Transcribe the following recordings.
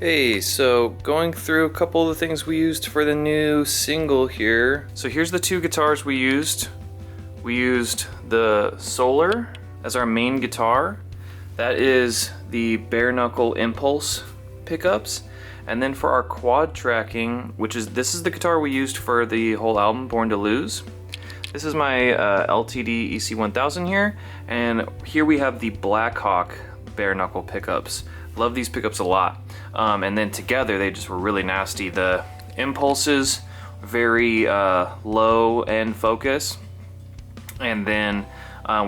Hey, so going through a couple of the things we used for the new single here. So here's the two guitars we used. We used the Solar as our main guitar. That is the Bareknuckle Impulse Pickups. And then for our quad tracking, this is the guitar we used for the whole album, Born to Lose. This is my LTD EC1000 here, and here we have the Blackhawk Bareknuckle Pickups. Love these pickups a lot. And then together they just were really nasty. The impulses, very low end focus, and then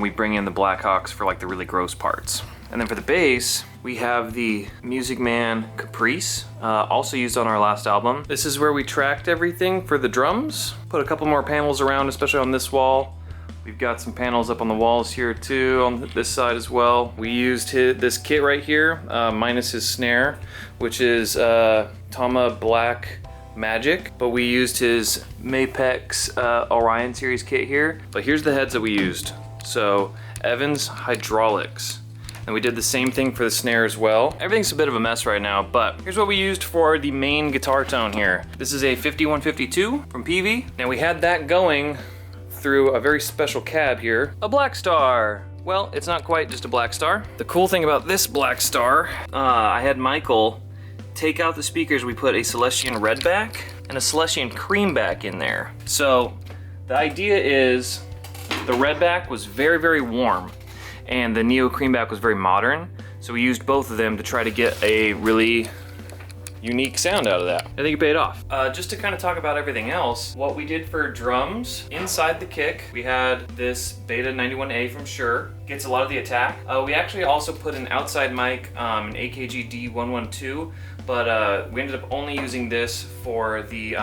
we bring in the Blackhawks for like the really gross parts. And then for the bass, we have the Music Man Caprice, also used on our last album. This is where we tracked everything for the drums. Put a couple more panels around, especially on this wall. We've got some panels up on the walls here too, on this side as well. We used this kit right here, minus his snare, which is Tama Black Magic, but we used his Mapex Orion series kit here. But here's the heads that we used. So Evans Hydraulics. And we did the same thing for the snare as well. Everything's a bit of a mess right now, but here's what we used for the main guitar tone here. This is a 5152 from Peavey. Now we had that going through a very special cab here, a Black Star. Well, it's not quite just a Black Star. The cool thing about this Black Star, I had Michael take out the speakers. We put a Celestion Redback and a Celestion Creamback in there. So the idea is the Redback was very, very warm, and the Neo Creamback was very modern. So we used both of them to try to get a really unique sound out of that. I think it paid off. Just to kind of talk about everything else, what we did for drums, inside the kick, we had this Beta 91A from Shure. Gets a lot of the attack. We actually also put an outside mic, an AKG D112, but we ended up only using this for the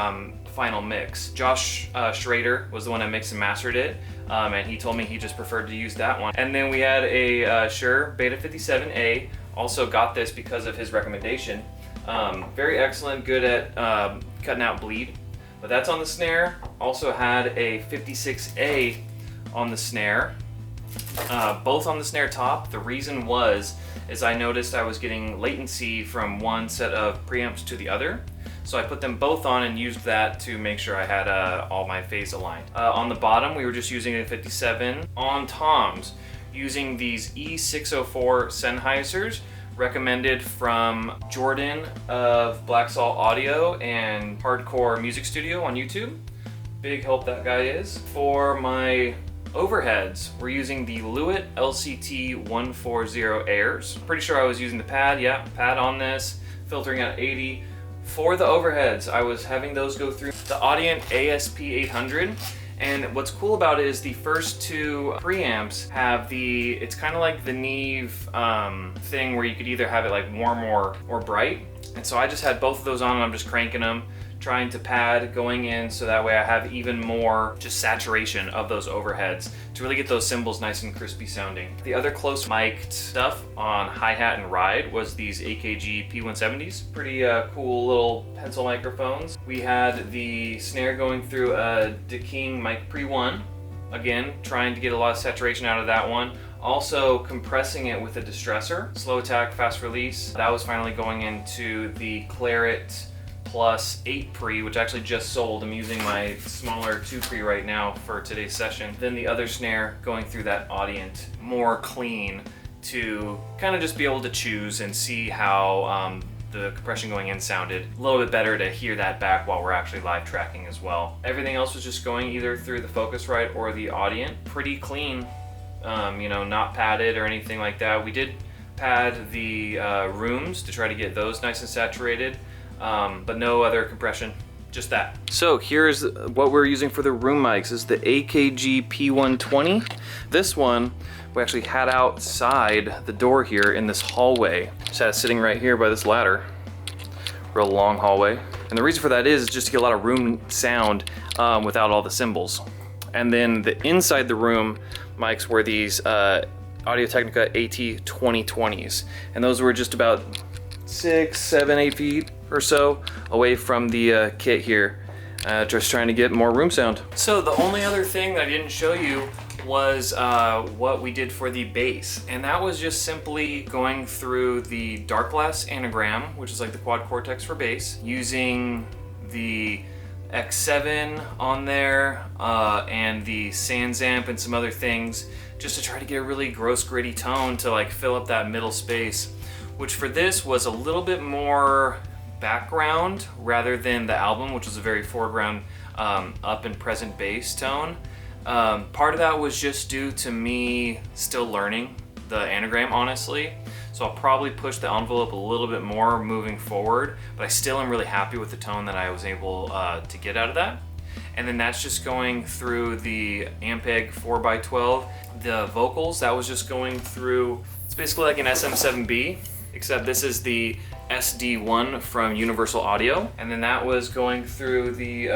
final mix. Josh Schrader was the one that mixed and mastered it, and he told me he just preferred to use that one. And then we had a Shure Beta 57A, also got this because of his recommendation. Very excellent, good at cutting out bleed. But that's on the snare. Also had a 56A on the snare, both on the snare top. The reason is I noticed I was getting latency from one set of preamps to the other. So I put them both on and used that to make sure I had all my phase aligned. On the bottom, we were just using a 57. On toms, using these E604 Sennheisers, recommended from Jordan of Black Salt Audio and Hardcore Music Studio on YouTube. Big help that guy is. For my overheads, we're using the Lewitt LCT 140 Airs. Pretty sure I was using the pad, yeah, pad on this, filtering at 80. For the overheads, I was having those go through the Audient ASP 800. And what's cool about it is the first two preamps have it's kind of like the Neve thing where you could either have it like warm or bright. And so I just had both of those on and I'm just cranking them, trying to pad going in so that way I have even more just saturation of those overheads to really get those cymbals nice and crispy sounding. The other close mic'd stuff on hi-hat and ride was these AKG P170s. Pretty cool little pencil microphones. We had the snare going through a Daking Mic Pre 1. Again, trying to get a lot of saturation out of that one. Also compressing it with a distressor. Slow attack, fast release. That was finally going into the Claret Plus 8 pre, which actually just sold. I'm using my smaller 2 pre right now for today's session. Then the other snare going through that Audient, more clean, to kind of just be able to choose and see how the compression going in sounded. A little bit better to hear that back while we're actually live tracking as well. Everything else was just going either through the Focusrite or the Audient. Pretty clean, you know, not padded or anything like that. We did pad the rooms to try to get those nice and saturated. But no other compression, just that. So here's what we're using for the room mics. This is the AKG P120. This one we actually had outside the door here in this hallway. Just had it sitting right here by this ladder. Real long hallway. And the reason for that is just to get a lot of room sound without all the cymbals. And then the inside the room mics were these Audio-Technica AT2020s. And those were just about 6, 7, 8 feet or so away from the kit here, just trying to get more room sound. So the only other thing that I didn't show you was what we did for the bass, and that was just simply going through the Darkglass anagram, which is like the quad cortex for bass, using the X7 on there and the Sans amp and some other things, just to try to get a really gross gritty tone to like fill up that middle space, which for this was a little bit more background rather than the album, which was a very foreground up and present bass tone. Part of that was just due to me still learning the anagram, honestly. So I'll probably push the envelope a little bit more moving forward, but I still am really happy with the tone that I was able to get out of that. And then that's just going through the Ampeg 4x12. The vocals, that was just going through, it's basically like an SM7B, except this is the SD1 from Universal Audio, and then that was going through the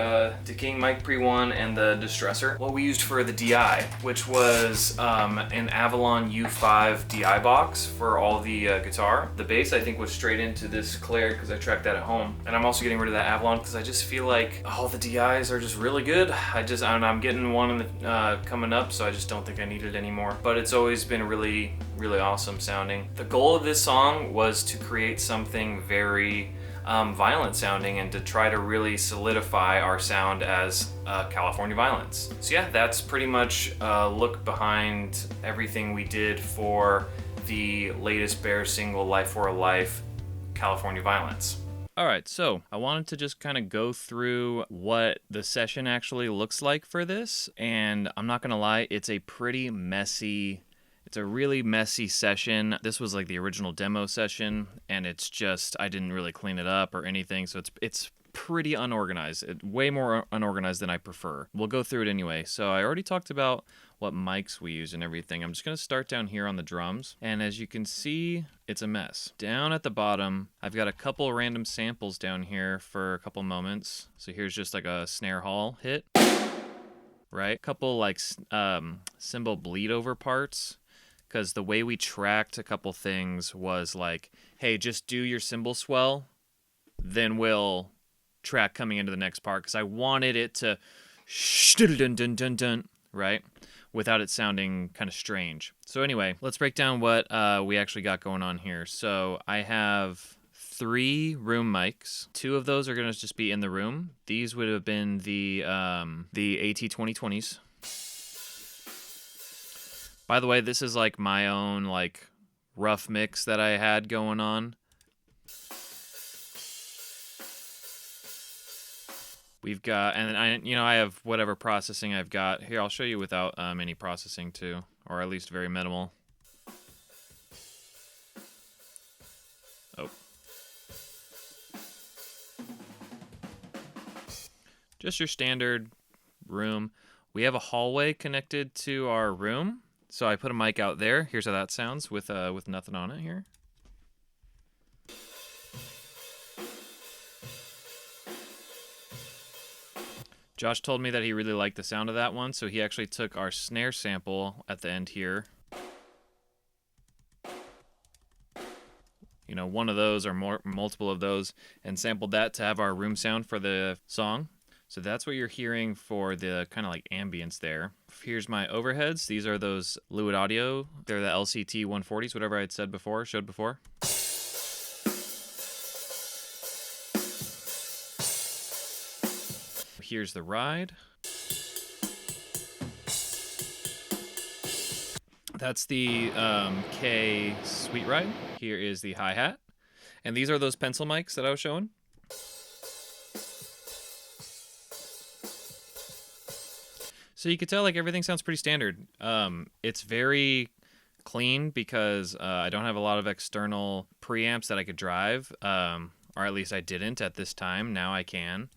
Daking mic pre-1 and the distressor. What we used for the DI, which was an Avalon U5 DI box for all the guitar. The bass I think was straight into this Claire because I tracked that at home, and I'm also getting rid of that Avalon because I just feel like all the DIs are just really good. I'm getting one coming up, so I just don't think I need it anymore. But it's always been really awesome sounding. The goal of this song was to create something very violent sounding and to try to really solidify our sound as California Violence. So yeah, that's pretty much a look behind everything we did for the latest Bear single, Life for a Life, California Violence. Alright, so I wanted to just kind of go through what the session actually looks like for this, and I'm not gonna lie, it's a really messy session. This was like the original demo session, and it's just, I didn't really clean it up or anything, so it's pretty unorganized. Way more unorganized than I prefer. We'll go through it anyway. So I already talked about what mics we use and everything. I'm just going to start down here on the drums, and as you can see, it's a mess. Down at the bottom, I've got a couple random samples down here for a couple moments. So here's just like a snare hall hit, right? A couple like cymbal bleed over parts, because the way we tracked a couple things was like, hey, just do your cymbal swell, then we'll track coming into the next part, because I wanted it to dun dun dun dun, right, without it sounding kind of strange. So anyway, let's break down what we actually got going on here. So I have 3 room mics. 2 of those are going to just be in the room. These would have been the AT2020s. By the way, this is like my own like rough mix that I had going on. We've got, and I have whatever processing I've got. Here, I'll show you without any processing too, or at least very minimal. Oh. Just your standard room. We have a hallway connected to our room. So I put a mic out there. Here's how that sounds with nothing on it here. Josh told me that he really liked the sound of that one, so he actually took our snare sample at the end here. You know, one of those or multiple of those, and sampled that to have our room sound for the song. So that's what you're hearing for the kind of like ambience there. Here's my overheads. These are those Lewitt Audio. They're the LCT 140s, whatever I had showed before. Here's the ride. That's the K Sweet Ride. Here is the hi-hat. And these are those pencil mics that I was showing. So you can tell like everything sounds pretty standard. It's very clean because I don't have a lot of external preamps that I could drive, or at least I didn't at this time. Now I can,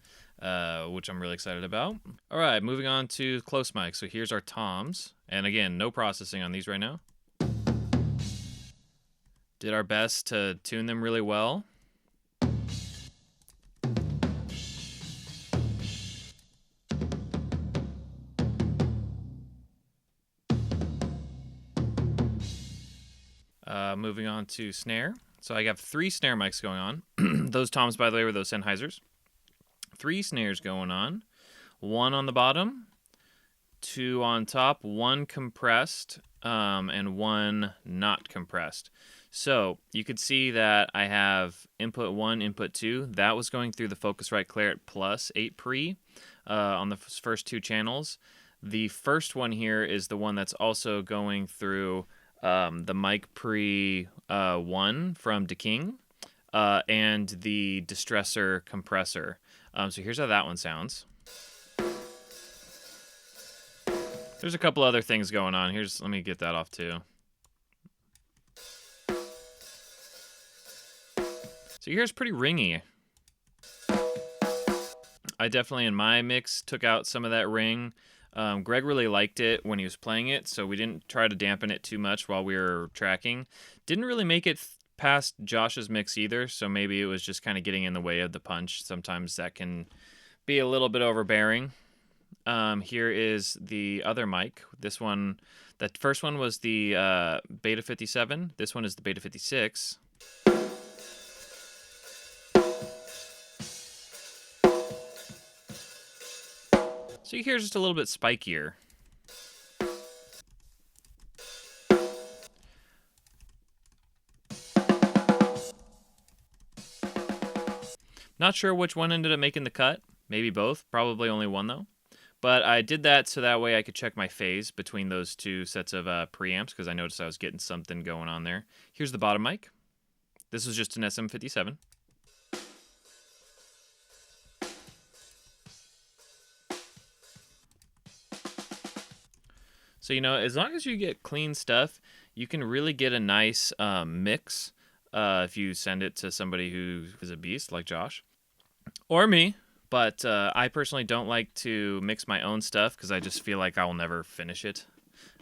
which I'm really excited about. All right, moving on to close mics. So here's our toms. And again, no processing on these right now. Did our best to tune them really well. Moving on to snare. So I have 3 snare mics going on. Those toms, by the way, were those Sennheisers. 3 snares going on. 1 on the bottom, 2 on top, 1 compressed, and 1 not compressed. So you could see that I have input 1, input 2. That was going through the Focusrite Claret Plus 8 pre on the first 2 channels. The first one here is the one that's also going through the Mic Pre 1 from Daking and the Distressor compressor. So here's how that one sounds. There's a couple other things going on. Let me get that off too. So here's pretty ringy. I definitely, in my mix, took out some of that ring. Greg really liked it when he was playing it, so we didn't try to dampen it too much while we were tracking. Didn't really make it past Josh's mix either, so maybe it was just kind of getting in the way of the punch. Sometimes that can be a little bit overbearing. Here is the other mic. This one, that first one was the Beta 57. This one is the Beta 56. So you hear just a little bit spikier. Not sure which one ended up making the cut. Maybe both. Probably only one though. But I did that so that way I could check my phase between those 2 sets of preamps because I noticed I was getting something going on there. Here's the bottom mic. This was just an SM57. So, you know, as long as you get clean stuff, you can really get a nice mix if you send it to somebody who is a beast like Josh or me. But I personally don't like to mix my own stuff because I just feel like I will never finish it.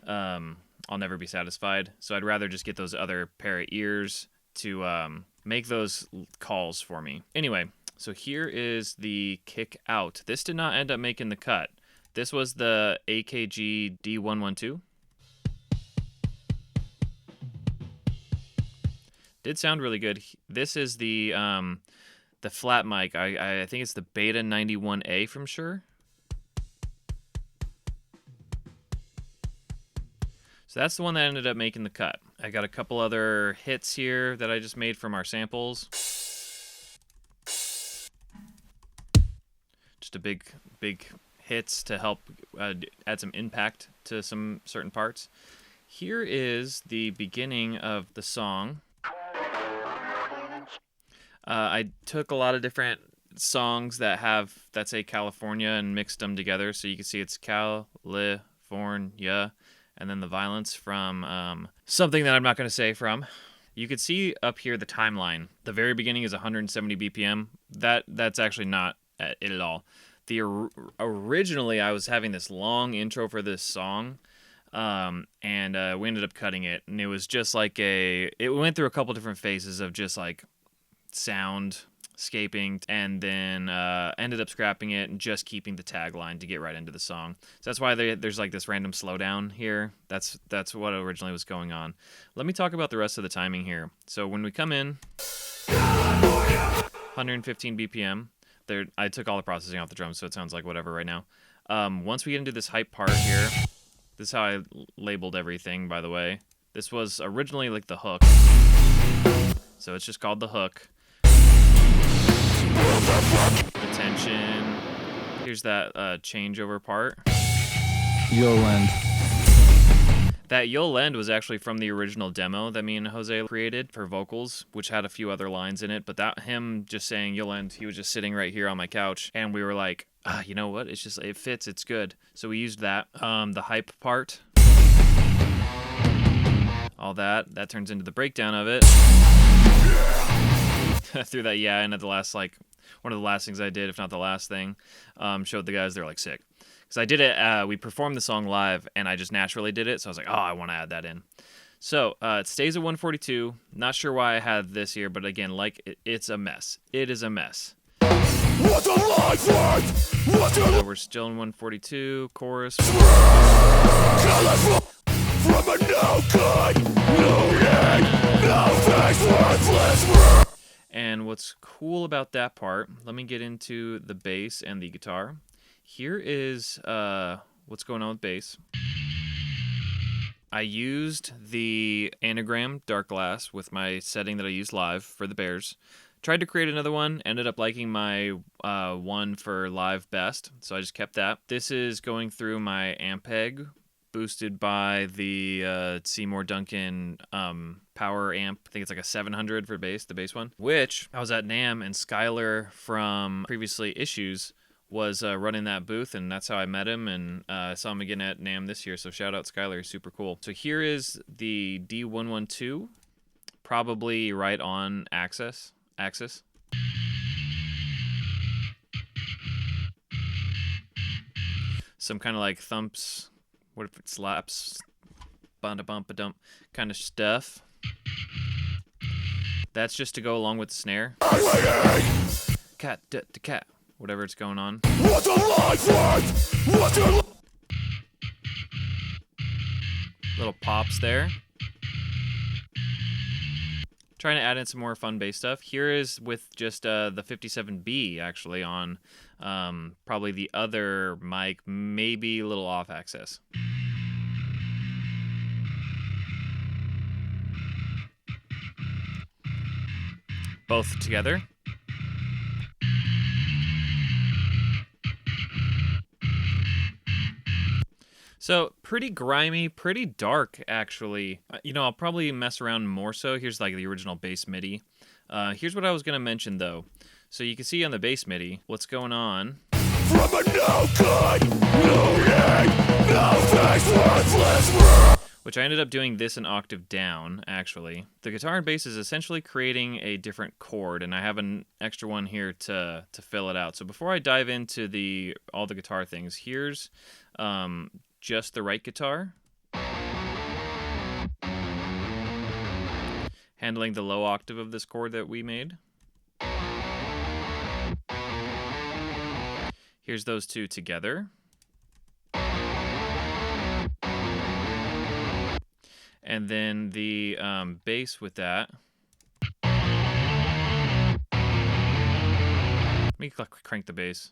I'll never be satisfied. So I'd rather just get those other pair of ears to make those calls for me. Anyway, so here is the kick out. This did not end up making the cut. This was the AKG D112. Did sound really good. This is the flat mic. I think it's the Beta 91A from Shure. So that's the one that ended up making the cut. I got a couple other hits here that I just made from our samples. Just a big hits to help add some impact to some certain parts. Here is the beginning of the song. I took a lot of different songs that say California and mixed them together, so you can see it's California, and then the violence from something that I'm not going to say from. You could see up here the timeline. The very beginning is 170 BPM. That's actually not it at all. Originally, I was having this long intro for this song, and we ended up cutting it, and it was just like it went through a couple different phases of just like soundscaping, and then ended up scrapping it and just keeping the tagline to get right into the song. So that's why there's like this random slowdown here. That's what originally was going on. Let me talk about the rest of the timing here. So when we come in, 115 BPM. I took all the processing off the drums, so it sounds like whatever right now. Once we get into this hype part here, this is how I labeled everything, by the way. This was originally like the hook. So it's just called the hook. The tension. Here's that changeover part. You'll end. That You'll End was actually from the original demo that me and Jose created for vocals, which had a few other lines in it. But him just saying You'll End, he was just sitting right here on my couch, and we were like, you know what? It fits. It's good. So we used that. The hype part, all that turns into the breakdown of it. Threw that in at the last, like one of the last things I did, if not the last thing. Showed the guys, they're like sick. Because I did it, we performed the song live, and I just naturally did it, so I was like, I want to add that in. So, it stays at 142. Not sure why I had this here, but again, it's a mess. It is a mess. What a life worth! So we're still in 142, chorus. From a no good, no name, no face, worthless. And what's cool about that part, let me get into the bass and the guitar. Here is what's going on with bass. I used the anagram Darkglass with my setting that I used live for the Bears. Tried to create another one, ended up liking my one for live best, so I just kept that. This is going through my Ampeg, boosted by the Seymour Duncan power amp. I think it's like a 700 for bass, the bass one, which I was at NAMM, and Skylar from previously Issues was running that booth, and that's how I met him, and I saw him again at NAMM this year, so shout out Skylar, he's super cool. So here is the D112, probably right on axis. Some kind of like thumps, what if it slaps, bump-a-dump kind of stuff. That's just to go along with the snare. Cat, cat. Whatever it's going on. What's a life like? What's your little pops there. Trying to add in some more fun bass stuff. Here is with just the 57B actually on probably the other mic, maybe a little off axis. Both together. So pretty grimy, pretty dark, actually. I'll probably mess around more so. Here's like the original bass MIDI. Here's what I was going to mention, though. So you can see on the bass MIDI what's going on. From a no good, no name, no face, worthless world. Which I ended up doing this an octave down, actually. The guitar and bass is essentially creating a different chord, and I have an extra one here to fill it out. So before I dive into all the guitar things, here's just the right guitar, handling the low octave of this chord that we made. Here's those two together. And then the bass with that. Let me crank the bass.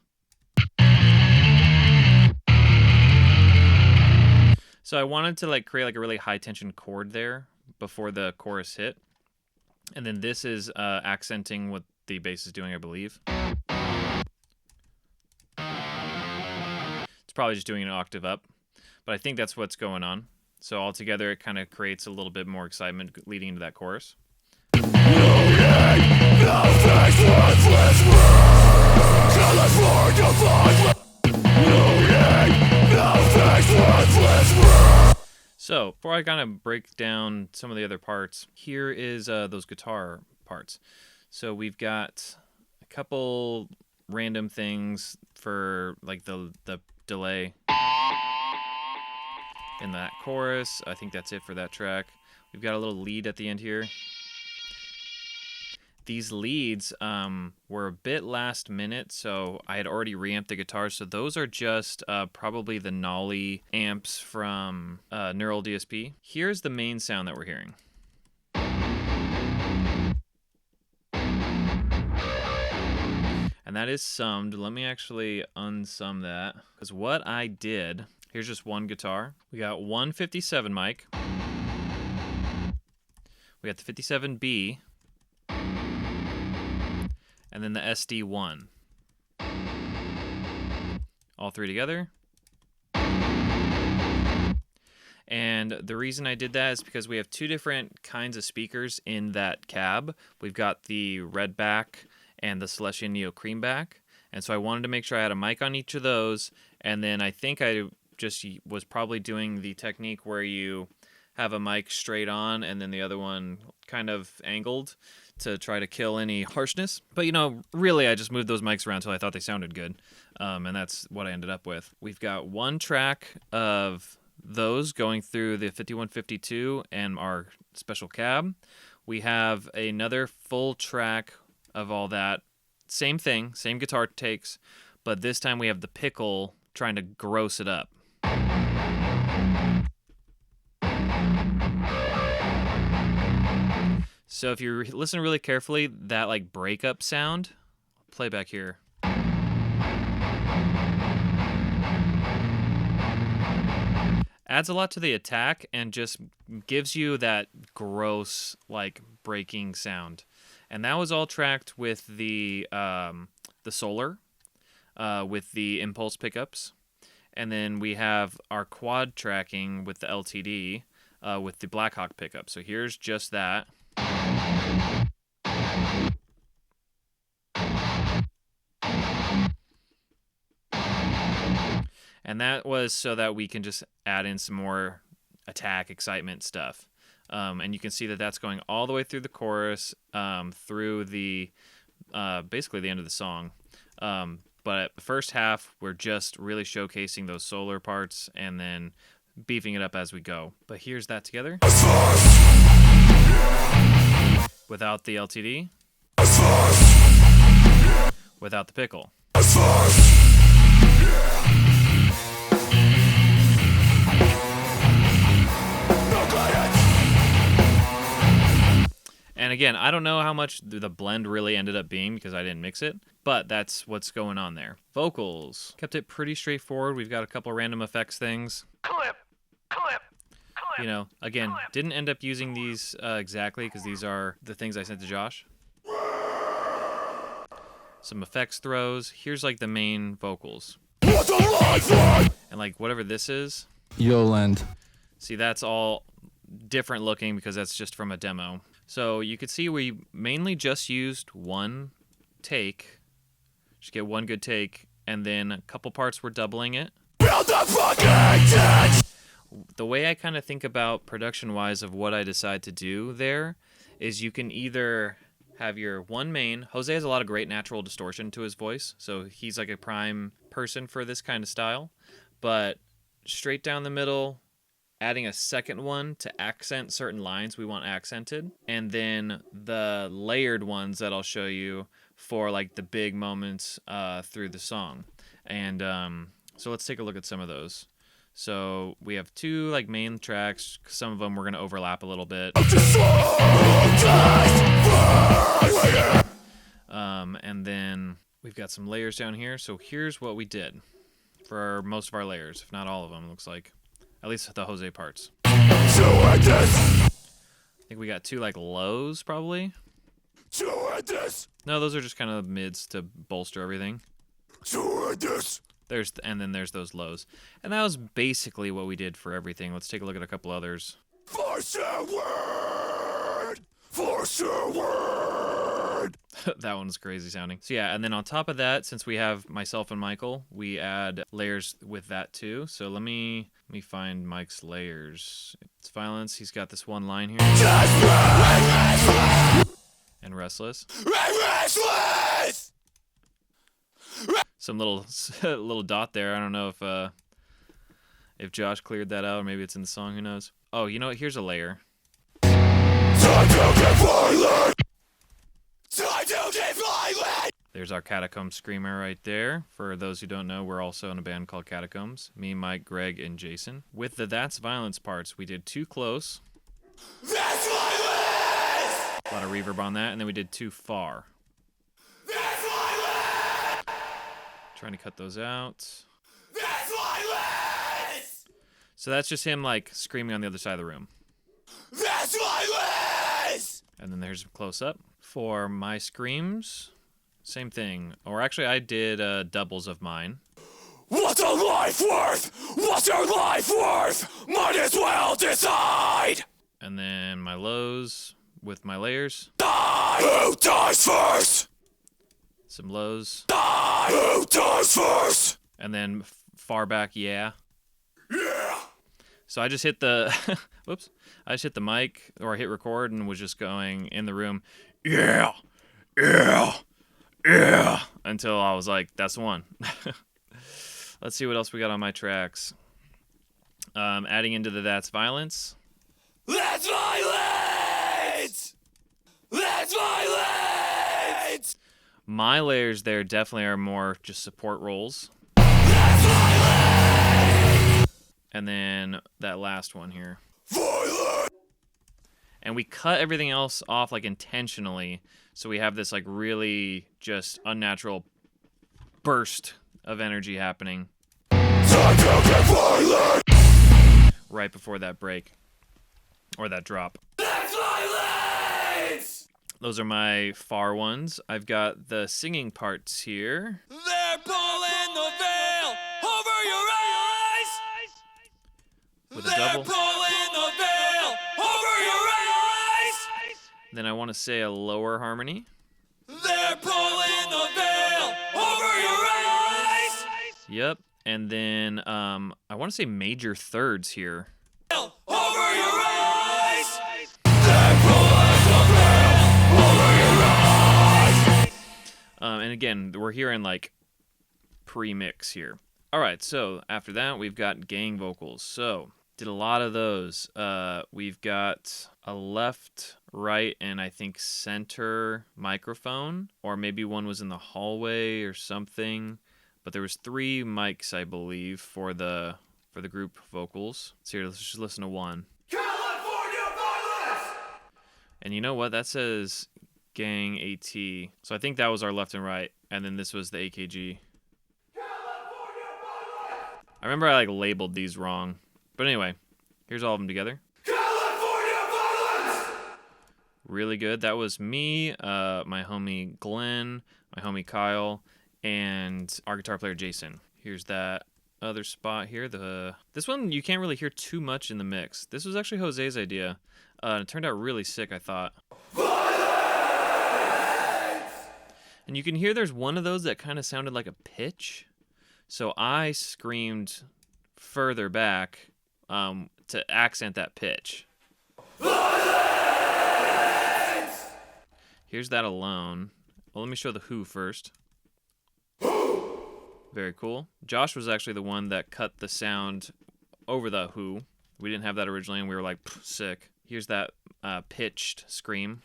So I wanted to like create like a really high tension chord there before the chorus hit. And then this is accenting what the bass is doing, I believe. It's probably just doing an octave up, but I think that's what's going on. So all together, it kind of creates a little bit more excitement leading into that chorus. So before I kind of break down some of the other parts, here is those guitar parts. So we've got a couple random things for like the delay in that chorus. I think that's it for that track. We've got a little lead at the end here. These leads were a bit last minute, so I had already reamped the guitars. So those are just probably the Nolly amps from Neural DSP. Here's the main sound that we're hearing. And that is summed. Let me actually unsum that. Because what I did, here's just one guitar. We got one 57 mic. We got the 57B. And then the SD1. All three together. And the reason I did that is because we have two different kinds of speakers in that cab. We've got the red back and the Celestion Neo cream back. And so I wanted to make sure I had a mic on each of those. And then I think I just was probably doing the technique where you have a mic straight on and then the other one kind of angled to try to kill any harshness. But, really I just moved those mics around until I thought they sounded good. And that's what I ended up with. We've got one track of those going through the 5152 and our special cab. We have another full track of all that. Same thing, same guitar takes, but this time we have the pickle trying to gross it up. So if you listen really carefully, that like breakup sound, play back here. adds a lot to the attack and just gives you that gross, like, breaking sound. And that was all tracked with the Solar, with the impulse pickups. And then we have our quad tracking with the LTD, with the Blackhawk pickup. So here's just that. And that was so that we can just add in some more attack, excitement stuff. And you can see that that's going all the way through the chorus, through the basically the end of the song. But the first half, we're just really showcasing those solar parts and then beefing it up as we go. But here's that together. Without the LTD. Without the pickle. And again, I don't know how much the blend really ended up being because I didn't mix it, but that's what's going on there. Vocals. Kept it pretty straightforward. We've got a couple random effects things. Clip. You know, again, didn't end up using these exactly because these are the things I sent to Josh. Some effects throws. Here's like the main vocals. And like whatever this is. Yoland. See, that's all different looking because that's just from a demo. So you could see we mainly just used one take. Just get one good take, and then a couple parts we're doubling it. The way I kind of think about production-wise of what I decide to do there is you can either have your one main. Jose has a lot of great natural distortion to his voice, so he's like a prime person for this kind of style. But straight down the middle, adding a second one to accent certain lines we want accented, and then the layered ones that I'll show you for like the big moments through the song. And so let's take a look at some of those. So we have two like main tracks. Some of them we're going to overlap a little bit. And then we've got some layers down here. So here's what we did for most of our layers, if not all of them, looks like. At least the Jose parts. I think we got two like lows probably. No, those are just kind of mids to bolster everything. And then there's those lows. And that was basically what we did for everything. Let's take a look at a couple others. That one's crazy sounding. So yeah, and then on top of that, since we have myself and Michael, we add layers with that too. So let me find Mike's layers. It's violence. He's got this one line here. And restless. Some little dot there. I don't know if Josh cleared that out, or maybe it's in the song. Who knows? Oh, you know what? Here's a layer. There's our Catacomb Screamer right there. For those who don't know, we're also in a band called Catacombs. Me, Mike, Greg, and Jason. With the That's Violence parts, we did Too Close. That's Violence! A lot of reverb on that. And then we did Too Far. That's Violence! Trying to cut those out. That's Violence! So that's just him like screaming on the other side of the room. That's Violence! And then there's a close-up. For my screams, same thing. Or actually, I did doubles of mine. What's a life worth? What's your life worth? Might as well decide! And then my lows with my layers. Die! Who dies first? Some lows. Die! Who dies first? And then far back, yeah. Yeah! So I just hit the... whoops. I just hit the mic, or I hit record, and was just going in the room... Yeah, yeah, yeah, until I was like, that's the one. Let's see what else we got on my tracks. Adding into the That's Violence. That's Violence! That's Violence! My layers there definitely are more just support roles. That's Violence! And then that last one here. Violence! And we cut everything else off like intentionally, so we have this like really just unnatural burst of energy happening. right before that break or that drop. Those are my far ones. I've got the singing parts here. They're pulling the veil over your eyes. With a double. They're pulling the veil over your eyes. Then I want to say a lower harmony. They're pulling the veil over your eyes. Yep. And then I want to say major thirds here. Over your eyes. And again, we're hearing like pre-mix here. All right, so after that, we've got gang vocals. So did a lot of those. We've got a left, right, and I think center microphone, or maybe one was in the hallway or something. But there was 3 mics, I believe, for the group vocals. So here, let's just listen to one. California violence. And you know what? That says gang AT. So I think that was our left and right, and then this was the AKG. California violence. I remember I labeled these wrong. But anyway, here's all of them together. California violence. Really good. That was me, my homie Glenn, my homie Kyle, and our guitar player Jason. Here's that other spot here. This one you can't really hear too much in the mix. This was actually Jose's idea. It turned out really sick, I thought. And you can hear there's one of those that kind of sounded like a pitch. So I screamed further back to accent that pitch. Here's that alone. Well, let me show the who first. Very cool. Josh was actually the one that cut the sound over the who. We didn't have that originally, and we were like, sick. Here's that pitched scream.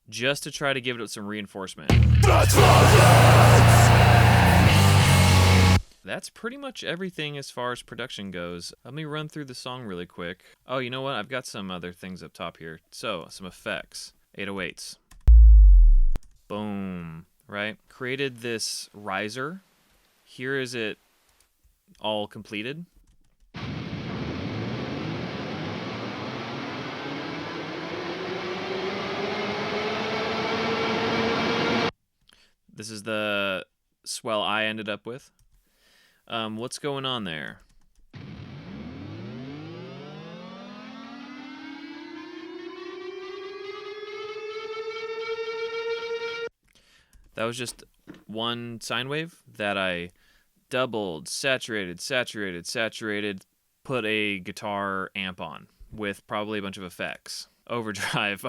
Just to try to give it some reinforcement. That's pretty much everything as far as production goes. Let me run through the song really quick. Oh, you know what? I've got some other things up top here. So, some effects. 808s. Boom. Right? Created this riser. Here is it all completed. This is the swell I ended up with. What's going on there? That was just one sine wave that I doubled, saturated, put a guitar amp on with probably a bunch of effects. Overdrive,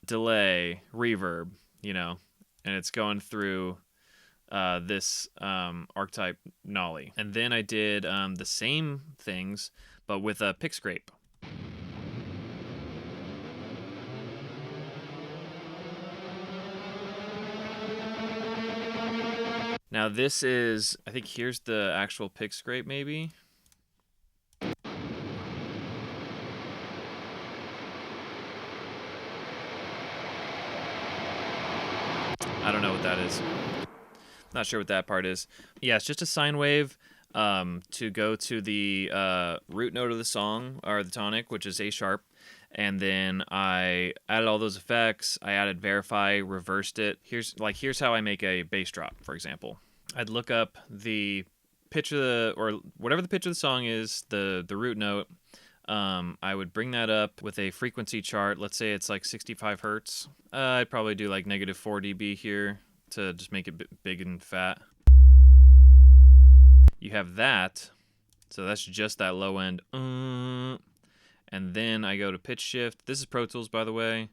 delay, reverb, and it's going through this archetype nollie. And then I did the same things, but with a pick scrape. Now this is, I think here's the actual pick scrape maybe. I don't know what that is. Not sure what that part is. Yeah, it's just a sine wave to go to the root note of the song, or the tonic, which is A sharp. And then I added all those effects. I added verify, reversed it. Here's how I make a bass drop, for example. I'd look up the pitch of the, or whatever the pitch of the song is, the root note. I would bring that up with a frequency chart. Let's say it's like 65 hertz. I'd probably do like -4 dB here to just make it big and fat. You have that. So that's just that low end. And then I go to pitch shift. This is Pro Tools, by the way.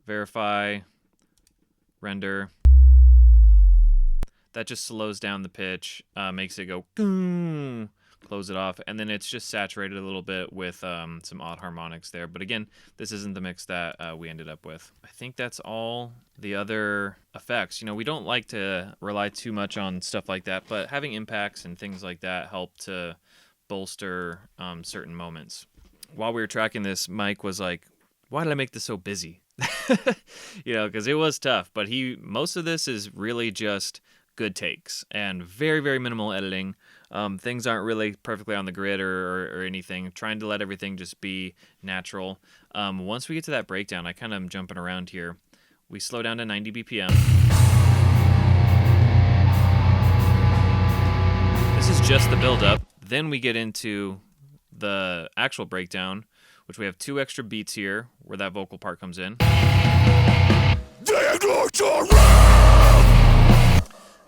Verify, render. That just slows down the pitch, makes it go, close it off, and then it's just saturated a little bit with some odd harmonics there. But again, this isn't the mix that we ended up with. I think that's all the other effects. We don't like to rely too much on stuff like that, but having impacts and things like that help to bolster certain moments. While we were tracking this, Mike was like, why did I make this so busy? Because it was tough, but most of this is really just good takes and very, very minimal editing. Things aren't really perfectly on the grid or anything. Trying to let everything just be natural. Once we get to that breakdown, I kind of am jumping around here. We slow down to 90 BPM. This is just the build-up. Then we get into the actual breakdown, which we have 2 extra beats here where that vocal part comes in.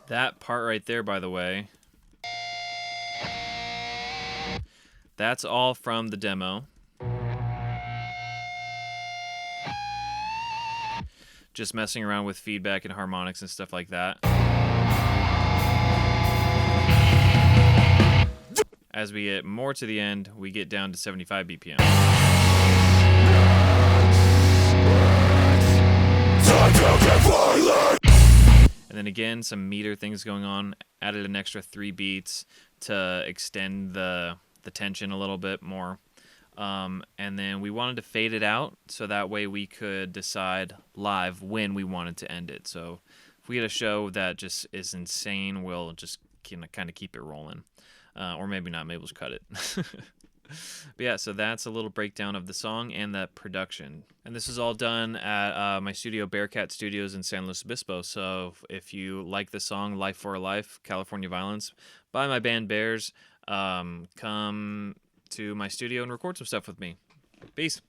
That part right there, by the way, that's all from the demo. Just messing around with feedback and harmonics and stuff like that. As we get more to the end, we get down to 75 BPM. And then again, some meter things going on. Added an extra 3 beats to extend the tension a little bit more. And then we wanted to fade it out so that way we could decide live when we wanted to end it. So if we get a show that just is insane, we'll just kind of keep it rolling. Or maybe not, maybe we'll just cut it. But yeah, so that's a little breakdown of the song and the production. And this is all done at my studio, Bearcat Studios in San Luis Obispo. So if you like the song Life for a Life, California Violence, by my band Bears, come to my studio and record some stuff with me. Peace.